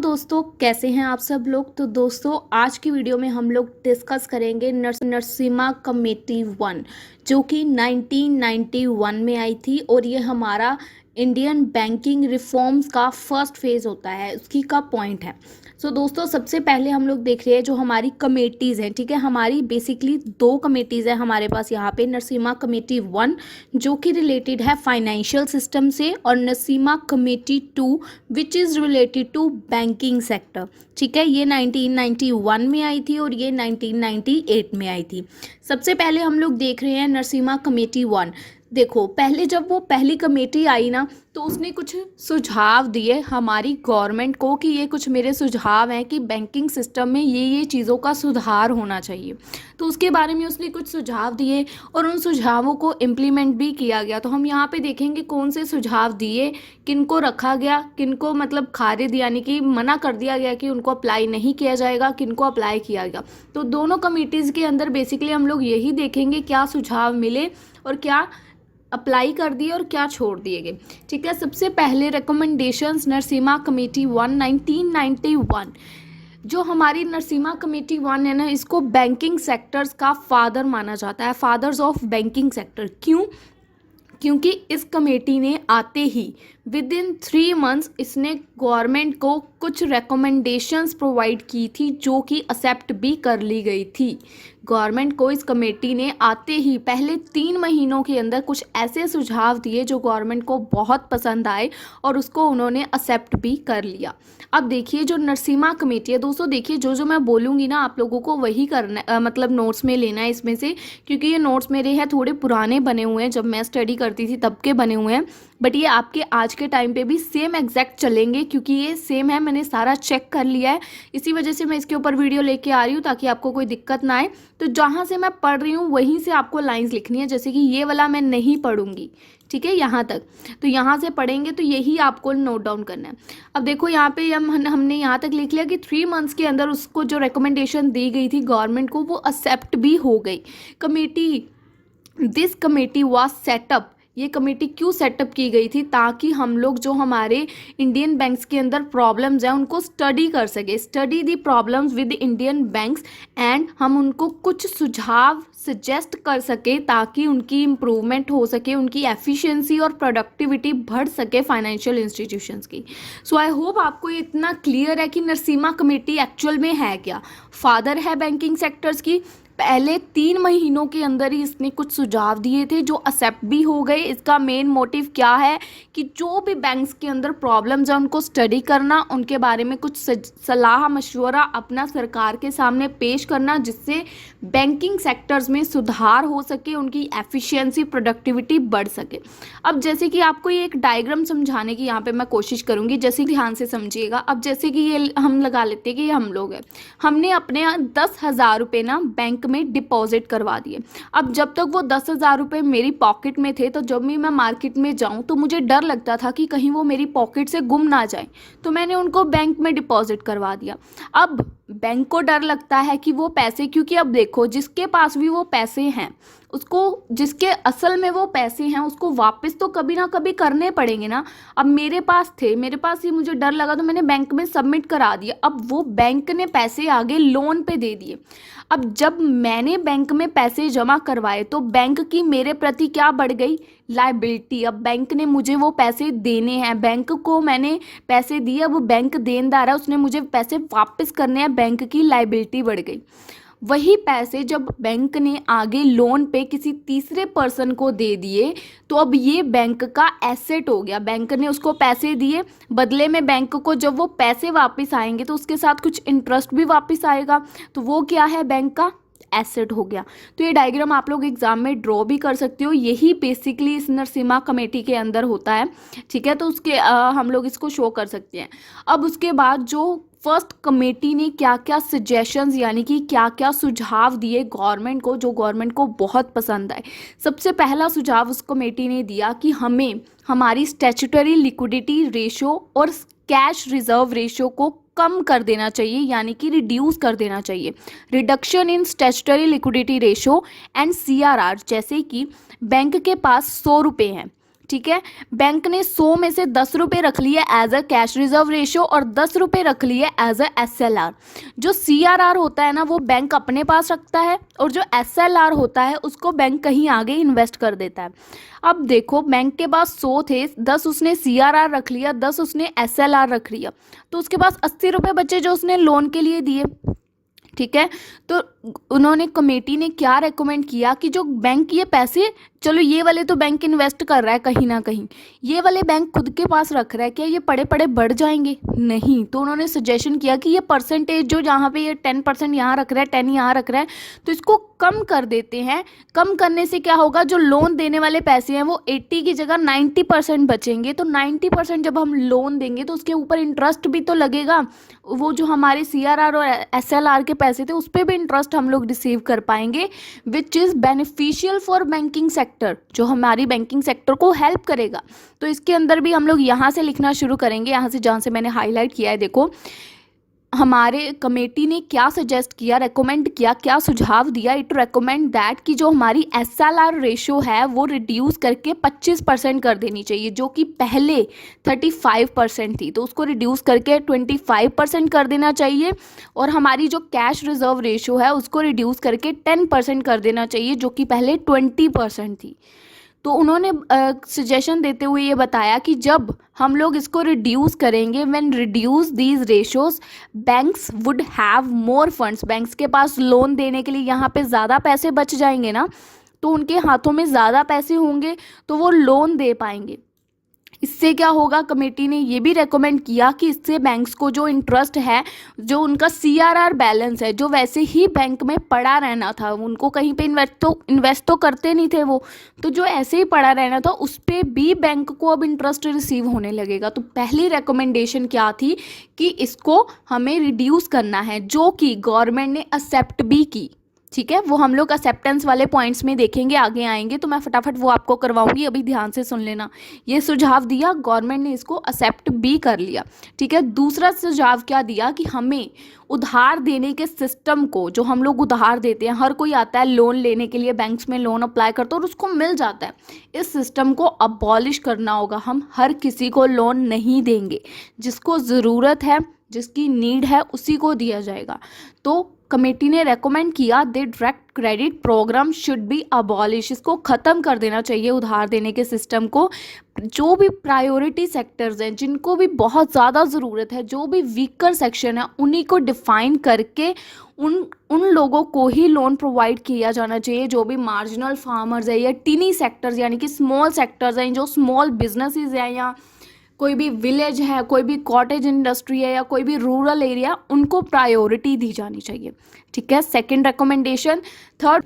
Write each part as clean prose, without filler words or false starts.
Hello दोस्तों, कैसे हैं आप सब लोग। तो दोस्तों आज की वीडियो में हम लोग डिस्कस करेंगे नरसिम्हा कमेटी 1 जो कि 1991 में आई थी और ये हमारा इंडियन बैंकिंग रिफॉर्म्स का फर्स्ट फेज़ होता है, उसकी का पॉइंट है। सो दोस्तों सबसे पहले हम लोग देख रहे हैं जो हमारी कमेटीज़ हैं, ठीक है। हमारी बेसिकली दो कमेटीज़ हैं हमारे पास यहाँ पे, नरसिम्हा कमेटी 1 जो कि रिलेटेड है फाइनेंशियल सिस्टम से, और Narasimha committee 2 which is related to banking sector, ठीक है। ये 1991 में आई थी और ये 1998 में आई थी। सबसे पहले हम लोग देख रहे हैं नरसिम्हा कमेटी 1। देखो पहले जब वो पहली कमेटी आई ना तो उसने कुछ सुझाव दिए हमारी गवर्नमेंट को कि ये कुछ मेरे सुझाव हैं कि बैंकिंग सिस्टम में ये चीज़ों का सुधार होना चाहिए। तो उसके बारे में उसने कुछ सुझाव दिए और उन सुझावों को इम्प्लीमेंट भी किया गया। तो हम यहाँ पे देखेंगे कौन से सुझाव दिए, किनको रखा गया, किनको मतलब खारिज यानी कि मना कर दिया गया कि उनको अप्लाई नहीं किया जाएगा, किनको अप्लाई किया गया। तो दोनों कमेटीज़ के अंदर बेसिकली हम लोग यही देखेंगे क्या सुझाव मिले और क्या अप्लाई कर दिए और क्या छोड़ दिए गए, ठीक है। सबसे पहले रिकमेंडेशंस नरसिम्हा कमेटी 1 1991। जो हमारी नरसिम्हा कमेटी 1 है ना, इसको बैंकिंग सेक्टर्स का फादर माना जाता है, फादर्स ऑफ बैंकिंग सेक्टर। क्यों? क्योंकि इस कमेटी ने आते ही विद इन 3 मंथ्स इसने गवर्नमेंट को कुछ रिकमेंडेशंस प्रोवाइड की थी जो कि एक्सेप्ट भी कर ली गई थी। गवर्नमेंट को इस कमेटी ने आते ही पहले 3 महीनों के अंदर कुछ ऐसे सुझाव दिए जो गवर्नमेंट को बहुत पसंद आए और उसको उन्होंने एक्सेप्ट भी कर लिया। अब देखिए जो नरसिम्हा कमेटी है दोस्तों, देखिए जो मैं बोलूँगी ना आप लोगों को वही करना मतलब नोट्स में लेना है इसमें से, क्योंकि ये नोट्स मेरे हैं थोड़े पुराने बने हुए हैं, जब मैं स्टडी करती थी तब के बने हुए हैं, बट ये आपके आज के टाइम पे भी सेम एग्जैक्ट चलेंगे क्योंकि ये सेम है। मैंने सारा चेक कर लिया है, इसी वजह से मैं इसके ऊपर वीडियो लेके आ रही हूँ ताकि आपको कोई दिक्कत ना आए। तो जहाँ से मैं पढ़ रही हूँ वहीं से आपको लाइंस लिखनी है, जैसे कि ये वाला मैं नहीं पढ़ूंगी, ठीक है, यहाँ तक। तो यहाँ से पढ़ेंगे तो यही आपको नोट डाउन करना है। अब देखो यहाँ पे हमने यहाँ तक लिख लिया कि 3 मंथ्स के अंदर उसको जो रिकमेंडेशन दी गई थी गवर्नमेंट को वो एक्सेप्ट भी हो गई। This committee was setup. ये कमेटी क्यों सेटअप की गई थी? ताकि हम लोग जो हमारे इंडियन बैंक्स के अंदर प्रॉब्लम्स हैं उनको स्टडी कर सके, study the problems with Indian banks, and हम उनको कुछ सुझाव सजेस्ट कर सके ताकि उनकी इम्प्रूवमेंट हो सके, उनकी एफिशिएंसी और प्रोडक्टिविटी बढ़ सके फाइनेंशियल इंस्टीट्यूशंस की। सो आई होप आपको ये इतना क्लियर है कि नरसिम्हा कमेटी एक्चुअल में है क्या। फादर है बैंकिंग सेक्टर्स की। पहले 3 महीनों के अंदर ही इसने कुछ सुझाव दिए थे जो एक्सेप्ट भी हो गए। इसका मेन मोटिव क्या है कि जो भी बैंक्स के अंदर प्रॉब्लम्स हैं उनको स्टडी करना, उनके बारे में कुछ सलाह मशवरा अपना सरकार के सामने पेश करना, जिससे बैंकिंग सेक्टर्स में सुधार हो सके, उनकी एफिशिएंसी प्रोडक्टिविटी बढ़ सके। अब जैसे कि आपको ये एक डायग्राम समझाने की यहाँ पे मैं कोशिश करूँगी, जैसे ध्यान से समझिएगा। अब जैसे कि ये हम लगा लेते हैं कि ये हम लोग हैं, हमने अपने 10,000 रुपये ना बैंक में डिपॉजिट करवा दिए। अब जब तक वो 10,000 रुपये मेरी पॉकेट में थे तो जब भी मैं मार्केट में जाऊं तो मुझे डर लगता था कि कहीं वो मेरी पॉकेट से गुम ना जाए, तो मैंने उनको बैंक में डिपॉजिट करवा दिया। अब बैंक को डर लगता है कि वो पैसे, क्योंकि अब देखो जिसके पास भी वो पैसे हैं उसको, जिसके असल में वो पैसे हैं उसको वापस तो कभी ना कभी करने पड़ेंगे ना। अब मेरे पास ही मुझे डर लगा तो मैंने बैंक में सबमिट करा दिया। अब वो बैंक ने पैसे आगे लोन पे दे दिए। अब जब मैंने बैंक में पैसे जमा करवाए तो बैंक की मेरे प्रति क्या बढ़ गई? लायबिलिटी। अब बैंक ने मुझे वो पैसे देने हैं, बैंक को मैंने पैसे दिए, अब बैंक देनदार है, उसने मुझे पैसे वापस करने हैं, बैंक की लायबिलिटी बढ़ गई। वही पैसे जब बैंक ने आगे लोन पे किसी तीसरे पर्सन को दे दिए तो अब ये बैंक का एसेट हो गया। बैंक ने उसको पैसे दिए, बदले में बैंक को जब वो पैसे वापस आएंगे तो उसके साथ कुछ इंटरेस्ट भी वापस आएगा, तो वो क्या है? बैंक का एसेट हो गया। तो ये डायग्राम आप लोग एग्जाम में ड्रॉ भी कर सकते हो, यही बेसिकली इस नरसिम्हा कमेटी के अंदर होता है, ठीक है। तो उसके हम लोग इसको शो कर सकते हैं। अब उसके बाद जो फर्स्ट कमेटी ने क्या क्या सजेशंस यानी कि क्या क्या सुझाव दिए गवर्नमेंट को, जो गवर्नमेंट को बहुत पसंद आए। सबसे पहला सुझाव उस कमेटी ने दिया कि हमें हमारी स्टैट्यूटरी लिक्विडिटी रेशो और कैश रिजर्व रेशो को कम कर देना चाहिए, यानी कि रिड्यूस कर देना चाहिए। Reduction in statutory liquidity ratio and CRR, जैसे कि बैंक के पास 100 रुपये हैं, ठीक है। बैंक ने 100 में से 10 रुपये रख लिए as a cash reserve ratio और 10 रुपये रख लिए एज अ SLR। जो CRR होता है ना वो बैंक अपने पास रखता है और जो SLR होता है उसको बैंक कहीं आगे इन्वेस्ट कर देता है। अब देखो बैंक के पास 100 थे, 10 उसने CRR रख लिया, 10 उसने SLR रख लिया, तो उसके पास 80 रुपये बचे जो उसने लोन के लिए दिए, ठीक है। तो उन्होंने कमेटी ने क्या रेकमेंड किया कि जो बैंक ये पैसे, चलो ये वाले तो बैंक इन्वेस्ट कर रहा है कहीं ना कहीं, ये वाले बैंक खुद के पास रख रहा है, क्या ये पड़े पड़े बढ़ जाएंगे? नहीं। तो उन्होंने सजेशन किया कि ये परसेंटेज जो जहाँ पे ये 10% यहाँ रख रहा है, 10 यहाँ रख रहा है, तो इसको कम कर देते हैं। कम करने से क्या होगा, जो लोन देने वाले पैसे हैं वो 80 की जगह 90% बचेंगे। तो 90% जब हम लोन देंगे तो उसके ऊपर इंटरेस्ट भी तो लगेगा, वो जो हमारे CRR और SLR के पैसे थे उस पर भी इंटरेस्ट हम लोग रिसीव कर पाएंगे, which is beneficial for banking sector, जो हमारी बैंकिंग सेक्टर को हेल्प करेगा। तो इसके अंदर भी हम लोग यहाँ से लिखना शुरू करेंगे, यहाँ से जहाँ से मैंने हाईलाइट किया है। देखो हमारे कमेटी ने क्या सजेस्ट किया, रेकमेंड किया, क्या सुझाव दिया। इट रेकमेंड दैट कि जो हमारी SLR रेशो है वो रिड्यूस करके 25% कर देनी चाहिए, जो कि पहले 35% थी, तो उसको रिड्यूस करके 25% कर देना चाहिए। और हमारी जो कैश रिजर्व रेशो है उसको रिड्यूस करके 10% कर देना चाहिए, जो कि पहले 20% थी। तो उन्होंने सजेशन देते हुए ये बताया कि जब हम लोग इसको रिड्यूस करेंगे, when reduce these ratios banks would have more funds, banks के पास लोन देने के लिए यहाँ पे ज़्यादा पैसे बच जाएंगे ना, तो उनके हाथों में ज़्यादा पैसे होंगे तो वो लोन दे पाएंगे। इससे क्या होगा, कमेटी ने ये भी रेकमेंड किया कि इससे बैंक्स को जो इंटरेस्ट है, जो उनका CRR बैलेंस है, जो वैसे ही बैंक में पड़ा रहना था, उनको कहीं पे इन्वेस्ट तो करते नहीं थे वो, तो जो ऐसे ही पड़ा रहना था उस पर भी बैंक को अब इंटरेस्ट रिसीव होने लगेगा। तो पहली रेकमेंडेशन क्या थी कि इसको हमें रिड्यूस करना है, जो कि गवर्नमेंट ने एक्सेप्ट भी की, ठीक है। वो हम लोग एक्सेप्टेंस वाले पॉइंट्स में देखेंगे, आगे आएंगे, तो मैं फटाफट वो आपको करवाऊंगी, अभी ध्यान से सुन लेना। ये सुझाव दिया, गवर्नमेंट ने इसको एक्सेप्ट भी कर लिया, ठीक है। दूसरा सुझाव क्या दिया कि हमें उधार देने के सिस्टम को, जो हम लोग उधार देते हैं, हर कोई आता है लोन लेने के लिए, बैंक्स में लोन अप्लाई करता है और उसको मिल जाता है, इस सिस्टम को अबॉलिश करना होगा। हम हर किसी को लोन नहीं देंगे, जिसको ज़रूरत है, जिसकी नीड है उसी को दिया जाएगा। तो कमेटी ने रेकमेंड किया the direct credit programme should be abolish, इसको ख़त्म कर देना चाहिए उधार देने के सिस्टम को। जो भी प्रायोरिटी सेक्टर्स हैं, जिनको भी बहुत ज़्यादा ज़रूरत है, जो भी वीकर सेक्शन है, उन्हीं को डिफाइन करके उन लोगों को ही लोन प्रोवाइड किया जाना चाहिए। जो भी मार्जिनल फार्मर्स है या टीनी सेक्टर्स यानी कि स्मॉल सेक्टर्स हैं, जो स्मॉल बिजनेसेस हैं, या कोई भी विलेज है, कोई भी कॉटेज इंडस्ट्री है, या कोई भी रूरल एरिया, उनको प्रायोरिटी दी जानी चाहिए, ठीक है। Second recommendation. थर्ड,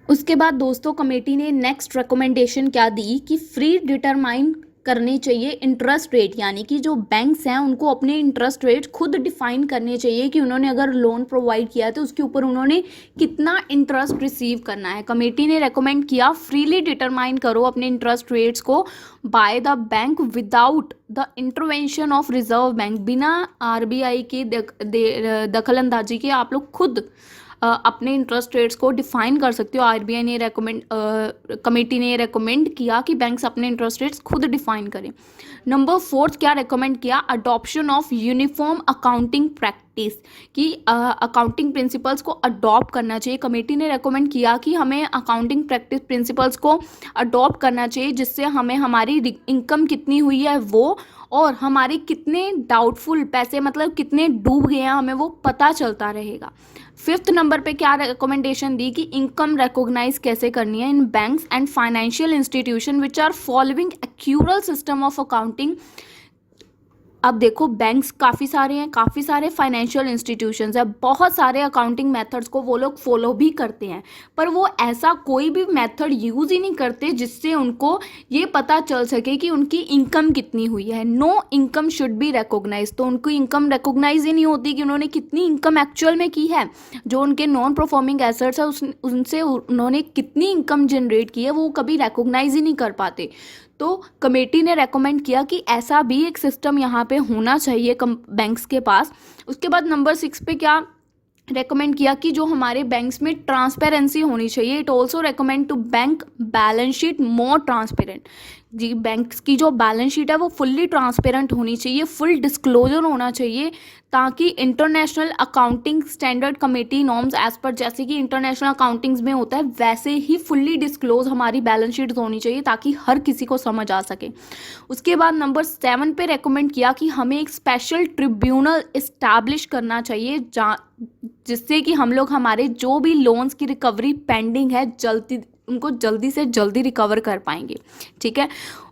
उसके बाद दोस्तों कमेटी ने नेक्स्ट रिकमेंडेशन क्या दी कि फ्री डिटरमाइन करनी चाहिए इंटरेस्ट रेट, यानी कि जो बैंक्स हैं उनको अपने इंटरेस्ट रेट खुद डिफाइन करने चाहिए कि उन्होंने अगर लोन प्रोवाइड किया है तो उसके ऊपर उन्होंने कितना इंटरेस्ट रिसीव करना है। कमेटी ने रेकमेंड किया फ्रीली डिटरमाइन करो अपने इंटरेस्ट रेट्स को by the bank without the intervention of reserve bank, बिना RBI की दखल अंदाजी के आप लोग खुद अपने इंटरेस्ट रेट्स को डिफाइन कर सकते हो। RBI ने कमेटी ने रेकमेंड किया कि बैंक्स अपने इंटरेस्ट रेट्स खुद डिफाइन करें। नंबर 4 क्या रेकमेंड किया, adoption of uniform accounting practice, कि अकाउंटिंग प्रिंसिपल्स को अडॉप्ट करना चाहिए। कमेटी ने रेकमेंड किया कि हमें अकाउंटिंग प्रैक्टिस प्रिंसिपल्स को अडॉप्ट करना चाहिए, जिससे हमें हमारी इनकम कितनी हुई है वो, और हमारे कितने डाउटफुल पैसे, मतलब कितने डूब गए हैं, हमें वो पता चलता रहेगा। 5th नंबर पे क्या रिकमेंडेशन दी कि इनकम रिकॉग्नाइज कैसे करनी है in banks and financial institution which are following accrual system of accounting. अब देखो बैंक्स काफ़ी सारे हैं, काफ़ी सारे फाइनेंशियल इंस्टीट्यूशंस हैं, बहुत सारे अकाउंटिंग मेथड्स को वो लोग फॉलो भी करते हैं, पर वो ऐसा कोई भी मेथड यूज़ ही नहीं करते जिससे उनको ये पता चल सके कि उनकी इनकम कितनी हुई है। No income should be recognise, तो उनको इनकम रिकॉग्नाइज ही नहीं होती कि उन्होंने कितनी इनकम एक्चुअल में की है। जो उनके नॉन परफॉर्मिंग एसेट्स है उनसे उन्होंने कितनी इनकम जनरेट की है वो कभी रिकॉग्नाइज ही नहीं कर पाते। तो कमेटी ने रेकमेंड किया कि ऐसा भी एक सिस्टम यहाँ पे होना चाहिए बैंक्स के पास। उसके बाद नंबर 6 पे क्या रेकमेंड किया कि जो हमारे बैंक्स में ट्रांसपेरेंसी होनी चाहिए। It also recommend to bank balance sheet more transparent, जी, बैंक्स की जो बैलेंस शीट है वो फुल्ली ट्रांसपेरेंट होनी चाहिए, फुल डिस्क्लोजर होना चाहिए, ताकि international accounting standard committee norms as पर, जैसे कि इंटरनेशनल अकाउंटिंग्स में होता है वैसे ही फुल्ली डिस्क्लोज हमारी बैलेंस शीट होनी चाहिए, ताकि हर किसी को समझ आ सके। उसके बाद नंबर 7 पे रेकमेंड किया कि हमें एक स्पेशल ट्रिब्यूनल इस्टेब्लिश करना चाहिए, जिससे कि हम लोग हमारे जो भी लोन्स की रिकवरी पेंडिंग है उनको जल्दी से जल्दी रिकवर कर पाएंगे। ठीक है।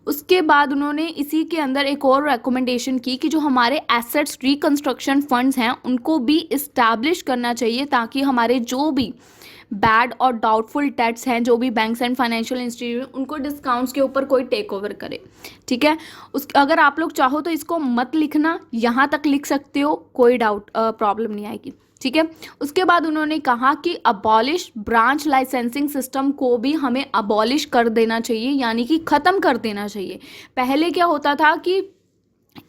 उसके बाद उन्होंने इसी के अंदर एक और रिकमेंडेशन की कि जो हमारे एसेट्स रिकंस्ट्रक्शन फंड्स हैं उनको भी इस्टेब्लिश करना चाहिए, ताकि हमारे जो भी बैड और डाउटफुल डेट्स हैं, जो भी बैंक्स एंड फाइनेंशियल इंस्टीट्यूट, उनको डिस्काउंट्स के ऊपर कोई टेक ओवर करे। ठीक है। अगर आप लोग चाहो तो इसको मत लिखना, यहाँ तक लिख सकते हो, कोई डाउट प्रॉब्लम नहीं आएगी। ठीक है। उसके बाद उन्होंने कहा कि अबॉलिश ब्रांच लाइसेंसिंग सिस्टम को भी हमें अबॉलिश कर देना चाहिए, यानी कि ख़त्म कर देना चाहिए। पहले क्या होता था कि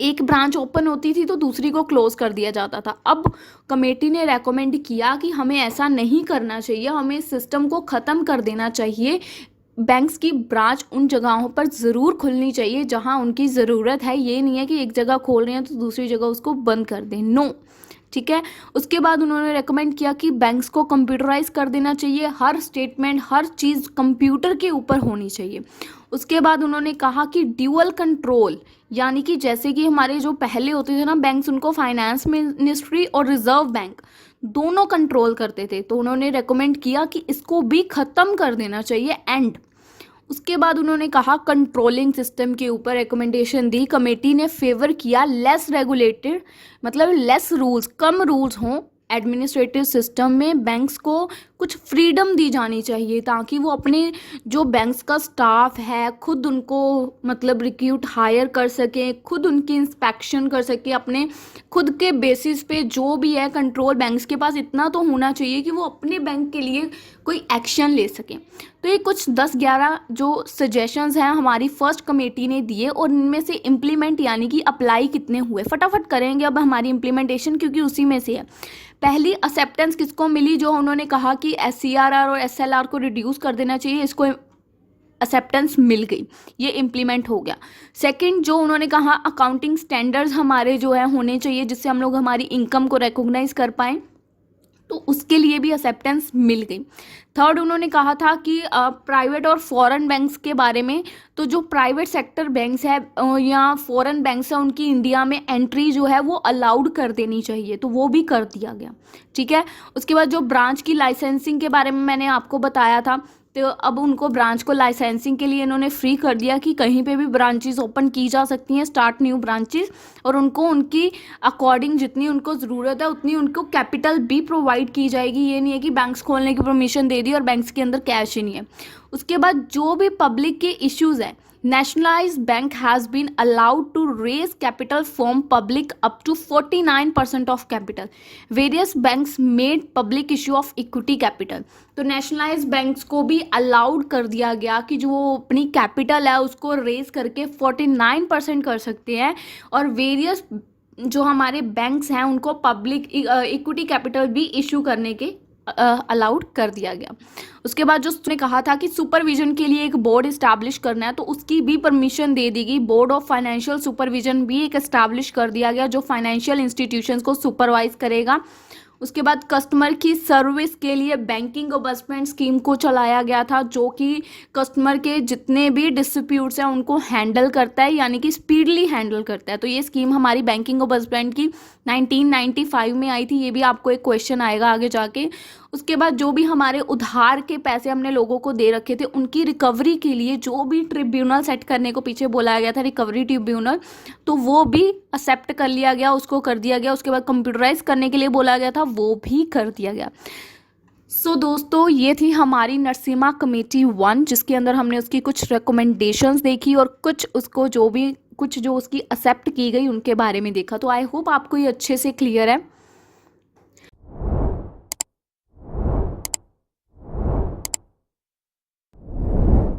एक ब्रांच ओपन होती थी तो दूसरी को क्लोज कर दिया जाता था। अब कमेटी ने रेकमेंड किया कि हमें ऐसा नहीं करना चाहिए, हमें इस सिस्टम को ख़त्म कर देना चाहिए। बैंक्स की ब्रांच उन जगहों पर ज़रूर खुलनी चाहिए जहां उनकी ज़रूरत है, ये नहीं है कि एक जगह खोल रहे हैं तो दूसरी जगह उसको बंद कर दें, नो। ठीक है। उसके बाद उन्होंने रेकमेंड किया कि बैंक्स को कंप्यूटराइज कर देना चाहिए, हर स्टेटमेंट हर चीज़ कंप्यूटर के ऊपर होनी चाहिए। उसके बाद उन्होंने कहा कि ड्यूअल कंट्रोल, यानी कि जैसे कि हमारे जो पहले होते थे ना बैंक्स, उनको फाइनेंस मिनिस्ट्री और रिजर्व बैंक दोनों कंट्रोल करते थे, तो उन्होंने रेकमेंड किया कि इसको भी ख़त्म कर देना चाहिए। एंड उसके बाद उन्होंने कहा कंट्रोलिंग सिस्टम के ऊपर रिकमेंडेशन दी। कमेटी ने फेवर किया लेस रेगुलेटेड, मतलब लेस रूल्स, कम रूल्स हों एडमिनिस्ट्रेटिव सिस्टम में। बैंक्स को कुछ फ्रीडम दी जानी चाहिए, ताकि वो अपने जो बैंक्स का स्टाफ है खुद उनको मतलब रिक्रूट हायर कर सकें, खुद उनकी इंस्पेक्शन कर सकें, अपने खुद के बेसिस पे जो भी है कंट्रोल बैंक्स के पास इतना तो होना चाहिए कि वो अपने बैंक के लिए कोई एक्शन ले सकें। तो ये कुछ 10-11 जो सजेशंस हैं हमारी फर्स्ट कमेटी ने दिए, और इनमें से इम्प्लीमेंट यानी कि अप्लाई कितने हुए फटाफट करेंगे अब हमारी इम्प्लीमेंटेशन, क्योंकि उसी में से है। पहली एक्सेप्टेंस किसको मिली, जो उन्होंने कहा कि SCRR और SLR को रिड्यूस कर देना चाहिए, इसको एक्सेप्टेंस मिल गई, ये इम्प्लीमेंट हो गया। सेकंड, जो उन्होंने कहा अकाउंटिंग स्टैंडर्ड्स हमारे जो है होने चाहिए, जिससे हम लोग हमारी इनकम को रिकॉग्नाइज कर पाएँ, तो उसके लिए भी एक्सेप्टेंस मिल गई। थर्ड, उन्होंने कहा था कि प्राइवेट और फॉरेन बैंक्स के बारे में, तो जो प्राइवेट सेक्टर बैंक्स है या फॉरेन बैंक्स है उनकी इंडिया में एंट्री जो है वो अलाउड कर देनी चाहिए, तो वो भी कर दिया गया। ठीक है। उसके बाद जो ब्रांच की लाइसेंसिंग के बारे में मैंने आपको बताया था, तो अब उनको ब्रांच को लाइसेंसिंग के लिए इन्होंने फ्री कर दिया कि कहीं पे भी ब्रांचेस ओपन की जा सकती हैं, स्टार्ट न्यू ब्रांचेस, और उनको उनकी अकॉर्डिंग जितनी उनको ज़रूरत है उतनी उनको कैपिटल भी प्रोवाइड की जाएगी। ये नहीं है कि बैंक्स खोलने की परमिशन दे दी और बैंक्स के अंदर कैश ही नहीं है। उसके बाद जो भी पब्लिक के इश्यूज़ हैं, nationalized bank has been allowed to raise capital from public up to 49% of capital. Various banks made public issue of equity capital. तो नेशनलाइज बैंक्स को भी अलाउड कर दिया गया कि जो अपनी कैपिटल है उसको रेज करके 49% कर सकते हैं, और वेरियस जो हमारे बैंक्स हैं उनको पब्लिक इक्विटी कैपिटल भी इशू करने के अलाउड कर दिया गया। उसके बाद जो उसने कहा था कि सुपरविजन के लिए एक बोर्ड इस्टेब्लिश करना है, तो उसकी भी परमिशन दे दी गई। बोर्ड ऑफ फाइनेंशियल सुपरविजन भी एक इस्टेब्लिश कर दिया गया, जो फाइनेंशियल इंस्टीट्यूशंस को सुपरवाइज करेगा। उसके बाद कस्टमर की सर्विस के लिए बैंकिंग ओम्बड्समैन स्कीम को चलाया गया था, जो कि कस्टमर के जितने भी डिस्प्यूट्स हैं उनको हैंडल करता है, यानी कि स्पीडली हैंडल करता है। तो ये स्कीम हमारी बैंकिंग ओम्बड्समैन की 1995 में आई थी, ये भी आपको एक क्वेश्चन आएगा आगे जाके। उसके बाद जो भी हमारे उधार के पैसे हमने लोगों को दे रखे थे उनकी रिकवरी के लिए जो भी ट्रिब्यूनल सेट करने को पीछे बोलाया गया था, रिकवरी ट्रिब्यूनल, तो वो भी एक्सेप्ट कर लिया गया, उसको कर दिया गया। उसके बाद कंप्यूटराइज करने के लिए बोला गया था, वो भी कर दिया गया। सो दोस्तों, ये थी हमारी नरसिम्हा कमेटी 1, जिसके अंदर हमने उसकी कुछ रिकमेंडेशंस देखी और कुछ उसको जो भी कुछ जो उसकी एक्सेप्ट की गई उनके बारे में देखा। तो आई होप आपको ये अच्छे से क्लियर है।